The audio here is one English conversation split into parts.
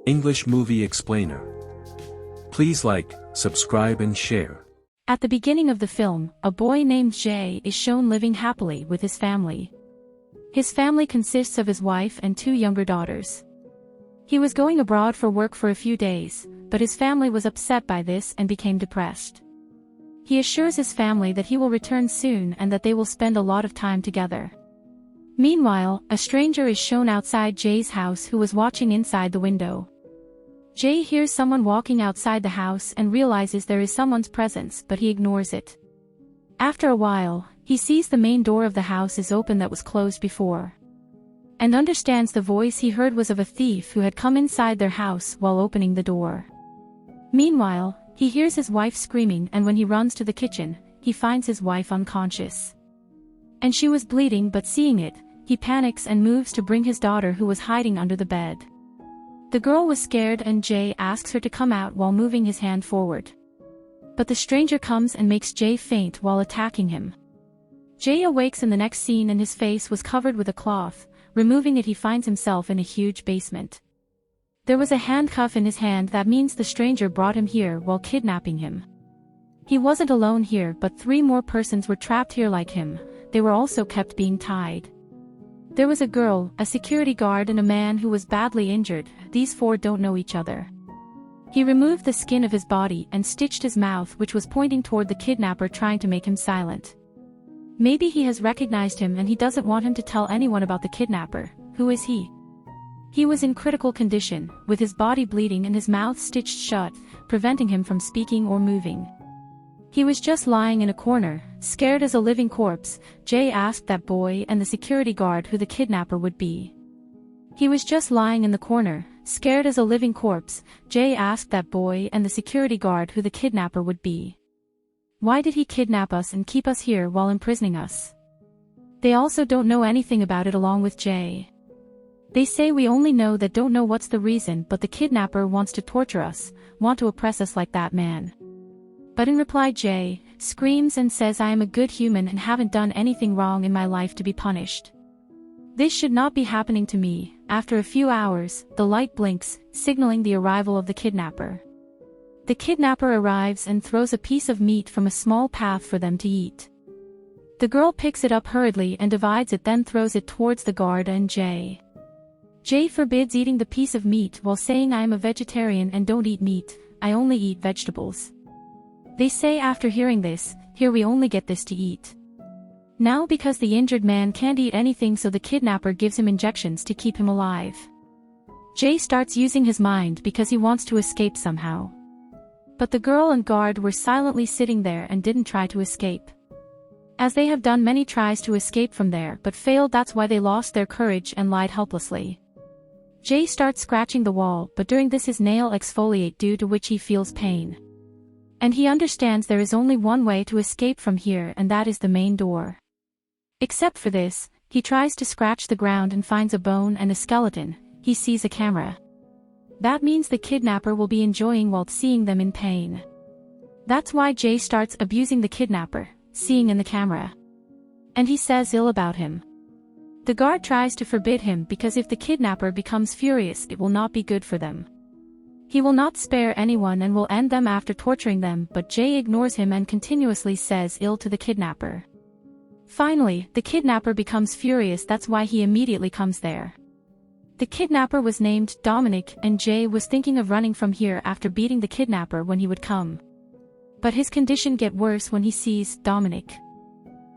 English Movie Explainer. Please like, subscribe and share. At the beginning of the film, a boy named Jay is shown living happily with his family. His family consists of his wife and 2 younger daughters. He was going abroad for work for a few days, but his family was upset by this and became depressed. He assures his family that he will return soon and that they will spend a lot of time together. Meanwhile, a stranger is shown outside Jay's house who was watching inside the window. Jay hears someone walking outside the house and realizes there is someone's presence, but he ignores it. After a while, he sees the main door of the house is open that was closed before, and understands the voice he heard was of a thief who had come inside their house while opening the door. Meanwhile, he hears his wife screaming, and when he runs to the kitchen, he finds his wife unconscious. And she was bleeding, but seeing it, he panics and moves to bring his daughter who was hiding under the bed. The girl was scared and Jay asks her to come out while moving his hand forward. But the stranger comes and makes Jay faint while attacking him. Jay awakes in the next scene and his face was covered with a cloth. Removing it, he finds himself in a huge basement. There was a handcuff in his hand. That means the stranger brought him here while kidnapping him. He wasn't alone here, but 3 more persons were trapped here like him. They were also kept being tied. There was a girl, a security guard and a man who was badly injured. These 4 don't know each other. He removed the skin of his body and stitched his mouth, which was pointing toward the kidnapper, trying to make him silent. Maybe he has recognized him and he doesn't want him to tell anyone about the kidnapper. Who is he? He was in critical condition, with his body bleeding and his mouth stitched shut, preventing him from speaking or moving. He was just lying in a corner, scared as a living corpse. Jay asked that boy and the security guard who the kidnapper would be. He was just lying in the corner, scared as a living corpse. Jay asked that boy and the security guard who the kidnapper would be. Why did he kidnap us and keep us here while imprisoning us? They also don't know anything about it along with Jay. They say we only know that, don't know what's the reason, but the kidnapper wants to torture us, want to oppress us like that man. But in reply, Jay screams and says, I am a good human and haven't done anything wrong in my life to be punished. This should not be happening to me. After a few hours, the light blinks, signaling the arrival of the kidnapper. The kidnapper arrives and throws a piece of meat from a small path for them to eat. The girl picks it up hurriedly and divides it, then throws it towards the guard and Jay. Jay forbids eating the piece of meat while saying, I am a vegetarian and don't eat meat, I only eat vegetables. They say after hearing this, here we only get this to eat. Now because the injured man can't eat anything, so the kidnapper gives him injections to keep him alive. Jay starts using his mind because he wants to escape somehow. But the girl and guard were silently sitting there and didn't try to escape. As they have done many tries to escape from there but failed, that's why they lost their courage and lied helplessly. Jay starts scratching the wall, but during this his nail exfoliate, due to which he feels pain. And he understands there is only one way to escape from here, and that is the main door. Except for this, he tries to scratch the ground and finds a bone and a skeleton. He sees a camera. That means the kidnapper will be enjoying while seeing them in pain. That's why Jay starts abusing the kidnapper, seeing in the camera. And he says ill about him. The guard tries to forbid him because if the kidnapper becomes furious, it will not be good for them. He will not spare anyone and will end them after torturing them, but Jay ignores him and continuously says ill to the kidnapper. Finally, the kidnapper becomes furious, that's why he immediately comes there. The kidnapper was named Dominic and Jay was thinking of running from here after beating the kidnapper when he would come. But his condition gets worse when he sees Dominic.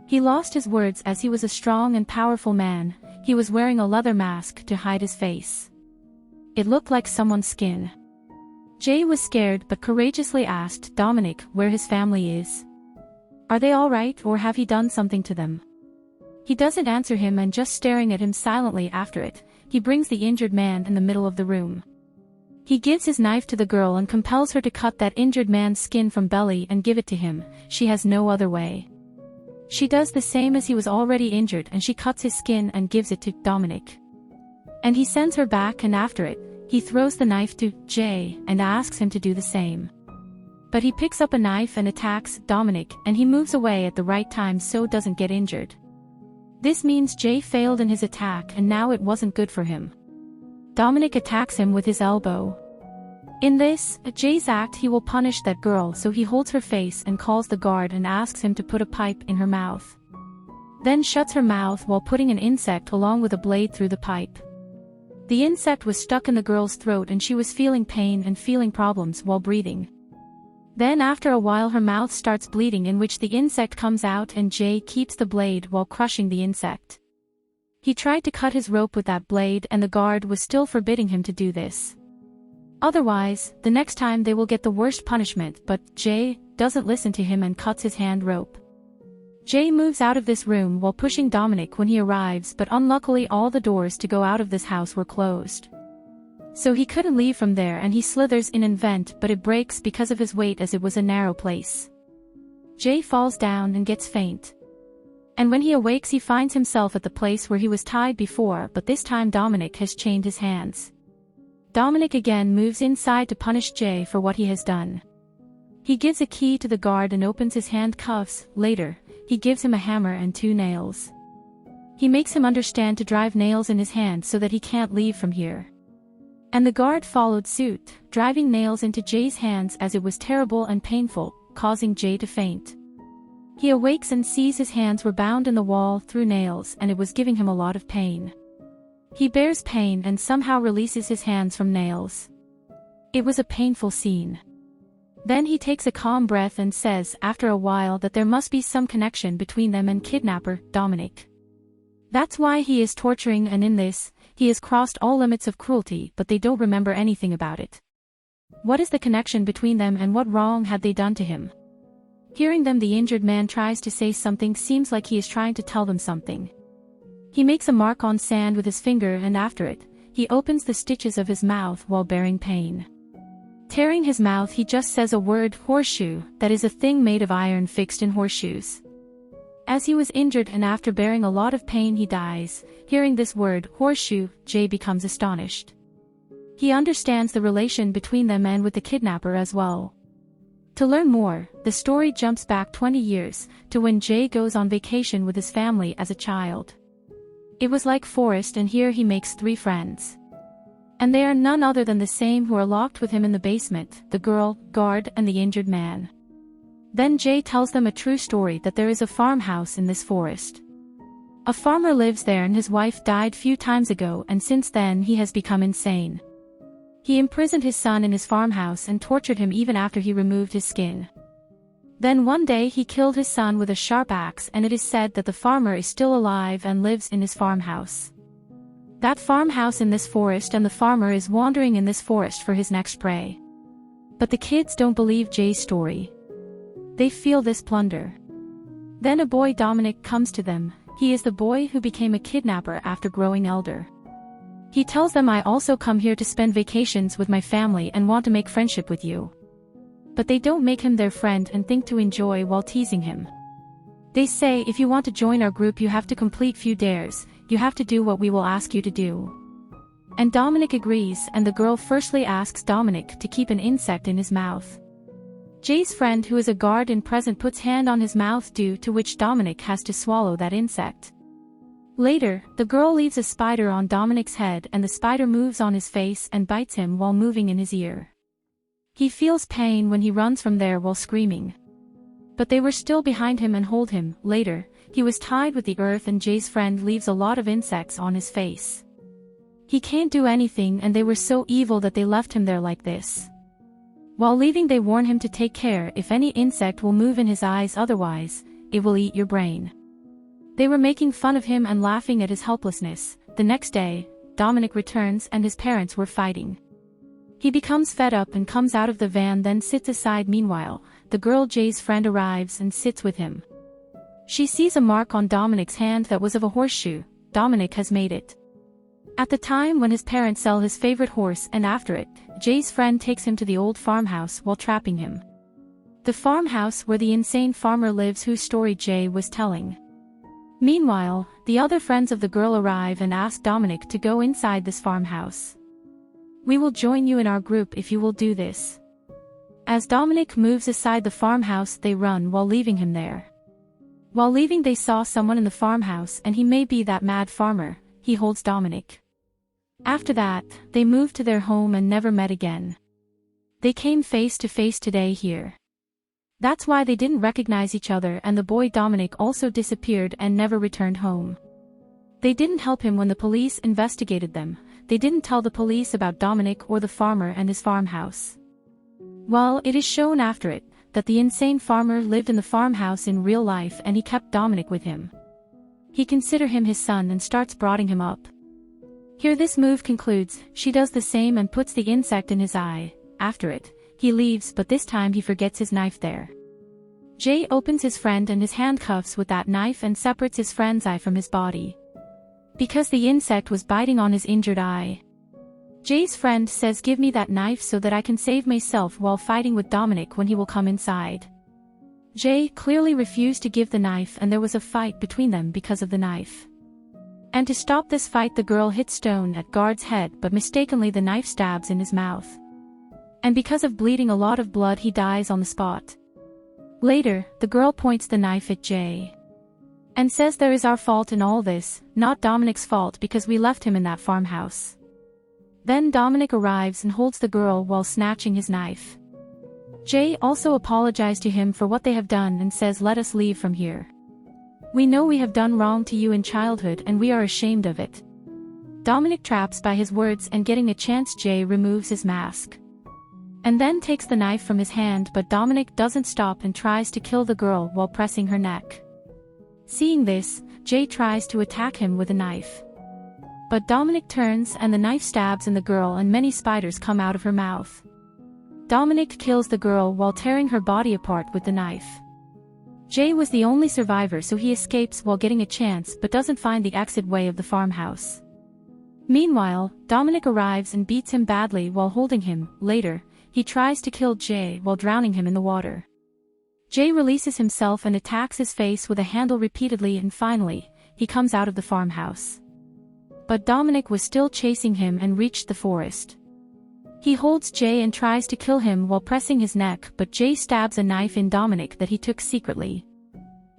He lost his words as he was a strong and powerful man. He was wearing a leather mask to hide his face. It looked like someone's skin. Jay was scared but courageously asked Dominic where his family is. Are they all right, or have he done something to them? He doesn't answer him and just staring at him silently. After it, he brings the injured man in the middle of the room. He gives his knife to the girl and compels her to cut that injured man's skin from belly and give it to him. She has no other way. She does the same as he was already injured and she cuts his skin and gives it to Dominic. And he sends her back, and after it, he throws the knife to Jay and asks him to do the same. But he picks up a knife and attacks Dominic, and he moves away at the right time so doesn't get injured. This means Jay failed in his attack and now it wasn't good for him. Dominic attacks him with his elbow. In this, Jay's act, he will punish that girl, so he holds her face and calls the guard and asks him to put a pipe in her mouth. Then shuts her mouth while putting an insect along with a blade through the pipe. The insect was stuck in the girl's throat and she was feeling pain and feeling problems while breathing. Then after a while her mouth starts bleeding, in which the insect comes out and Jay keeps the blade while crushing the insect. He tried to cut his rope with that blade and the guard was still forbidding him to do this. Otherwise, the next time they will get the worst punishment, but Jay doesn't listen to him and cuts his hand rope. Jay moves out of this room while pushing Dominic when he arrives, but unluckily all the doors to go out of this house were closed. So he couldn't leave from there and he slithers in and vent, but it breaks because of his weight as it was a narrow place. Jay falls down and gets faint. And when he awakes he finds himself at the place where he was tied before, but this time Dominic has chained his hands. Dominic again moves inside to punish Jay for what he has done. He gives a key to the guard and opens his handcuffs. Later, he gives him a hammer and 2 nails. He makes him understand to drive nails in his hand so that he can't leave from here. And the guard followed suit, driving nails into Jay's hands as it was terrible and painful, causing Jay to faint. He awakes and sees his hands were bound in the wall through nails and it was giving him a lot of pain. He bears pain and somehow releases his hands from nails. It was a painful scene. Then he takes a calm breath and says after a while that there must be some connection between them and kidnapper, Dominic. That's why he is torturing, and in this, he has crossed all limits of cruelty, but they don't remember anything about it. What is the connection between them and what wrong had they done to him? Hearing them, the injured man tries to say something, seems like he is trying to tell them something. He makes a mark on sand with his finger and after it, he opens the stitches of his mouth while bearing pain. Tearing his mouth, he just says a word, horseshoe, that is a thing made of iron fixed in horseshoes. As he was injured and after bearing a lot of pain he dies. Hearing this word, horseshoe, Jay becomes astonished. He understands the relation between them and with the kidnapper as well. To learn more, the story jumps back 20 years, to when Jay goes on vacation with his family as a child. It was like forest and here he makes 3 friends. And they are none other than the same who are locked with him in the basement, the girl, guard and the injured man. Then Jay tells them a true story that there is a farmhouse in this forest. A farmer lives there and his wife died few times ago and since then he has become insane. He imprisoned his son in his farmhouse and tortured him even after he removed his skin. Then one day he killed his son with a sharp axe and it is said that the farmer is still alive and lives in his farmhouse. That farmhouse in this forest and the farmer is wandering in this forest for his next prey. But the kids don't believe Jay's story. They feel this plunder. Then a boy, Dominic, comes to them. He is the boy who became a kidnapper after growing elder. He tells them, I also come here to spend vacations with my family and want to make friendship with you. But they don't make him their friend and think to enjoy while teasing him. They say if you want to join our group you have to complete few dares, you have to do what we will ask you to do. And Dominic agrees and the girl firstly asks Dominic to keep an insect in his mouth. Jay's friend who is a guard in present puts hand on his mouth, due to which Dominic has to swallow that insect. Later, the girl leaves a spider on Dominic's head and the spider moves on his face and bites him while moving in his ear. He feels pain when he runs from there while screaming. But they were still behind him and hold him. Later, he was tied with the earth and Jay's friend leaves a lot of insects on his face. He can't do anything and they were so evil that they left him there like this. While leaving they warn him to take care if any insect will move in his eyes, otherwise, it will eat your brain. They were making fun of him and laughing at his helplessness. The next day, Dominic returns and his parents were fighting. He becomes fed up and comes out of the van, then sits aside. Meanwhile, the girl Jay's friend arrives and sits with him. She sees a mark on Dominic's hand that was of a horseshoe. Dominic has made it at the time when his parents sell his favorite horse, and after it, Jay's friend takes him to the old farmhouse while trapping him. The farmhouse where the insane farmer lives whose story Jay was telling. Meanwhile, the other friends of the girl arrive and ask Dominic to go inside this farmhouse. We will join you in our group if you will do this. As Dominic moves aside the farmhouse they run while leaving him there. While leaving they saw someone in the farmhouse and he may be that mad farmer. He holds Dominic. After that, they moved to their home and never met again. They came face to face today here. That's why they didn't recognize each other, and the boy Dominic also disappeared and never returned home. They didn't help him when the police investigated them. They didn't tell the police about Dominic or the farmer and his farmhouse. Well, it is shown after it, that the insane farmer lived in the farmhouse in real life and he kept Dominic with him. He considers him his son and starts broughting him up. Here this move concludes, she does the same and puts the insect in his eye. After it, he leaves, but this time he forgets his knife there. Jay opens his friend and his handcuffs with that knife and separates his friend's eye from his body. Because the insect was biting on his injured eye. Jay's friend says, "Give me that knife so that I can save myself while fighting with Dominic when he will come inside." Jay clearly refused to give the knife, and there was a fight between them because of the knife. And to stop this fight, the girl hits stone at guard's head, but mistakenly the knife stabs in his mouth. And because of bleeding a lot of blood, he dies on the spot. Later, the girl points the knife at Jay and says, "There is our fault in all this, not Dominic's fault because we left him in that farmhouse." Then Dominic arrives and holds the girl while snatching his knife. Jay also apologized to him for what they have done and says, "Let us leave from here. We know we have done wrong to you in childhood and we are ashamed of it." Dominic traps by his words, and getting a chance, Jay removes his mask and then takes the knife from his hand, but Dominic doesn't stop and tries to kill the girl while pressing her neck. Seeing this, Jay tries to attack him with a knife. But Dominic turns and the knife stabs in the girl and many spiders come out of her mouth. Dominic kills the girl while tearing her body apart with the knife. Jay was the only survivor, so he escapes while getting a chance but doesn't find the exit way of the farmhouse. Meanwhile, Dominic arrives and beats him badly while holding him. Later, he tries to kill Jay while drowning him in the water. Jay releases himself and attacks his face with a handle repeatedly, and finally, he comes out of the farmhouse. But Dominic was still chasing him and reached the forest. He holds Jay and tries to kill him while pressing his neck, but Jay stabs a knife in Dominic that he took secretly.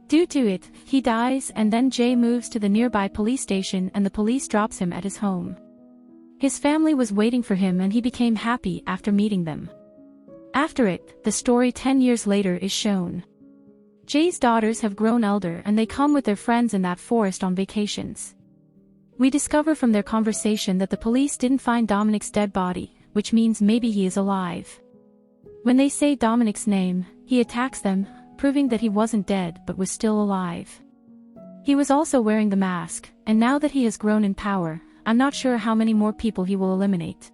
Due to it, he dies, and then Jay moves to the nearby police station and the police drops him at his home. His family was waiting for him and he became happy after meeting them. After it, the story 10 years later is shown. Jay's daughters have grown elder and they come with their friends in that forest on vacations. We discover from their conversation that the police didn't find Dominic's dead body, which means maybe he is alive. When they say Dominic's name, he attacks them, proving that he wasn't dead but was still alive. He was also wearing the mask, and now that he has grown in power, I'm not sure how many more people he will eliminate.